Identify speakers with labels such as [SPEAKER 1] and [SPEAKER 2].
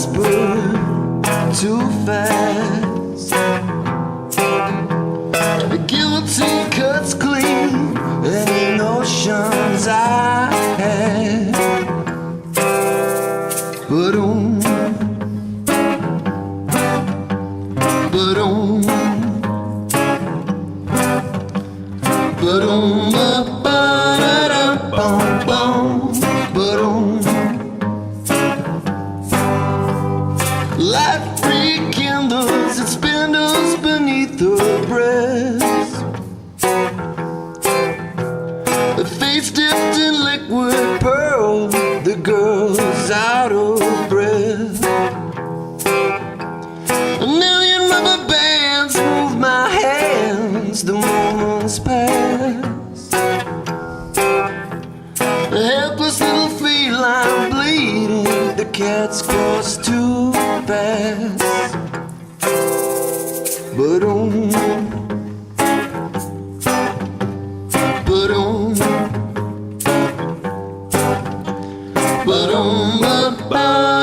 [SPEAKER 1] whisper too fast. The guillotine cuts clean any notions I had. Ba-dum, ba-dum, ba-dum, ba-da-da-bum-bum, ba-dum. Light rekindles and spindles beneath her breast. Her face dipped in liquid pearl, the girl's out of breath. A million rubber bands move my hands, the moments pass. A helpless little feline bleeding, the cat's cross too fast. Ba-dum, ba-dum, ba-dum, ba-dum.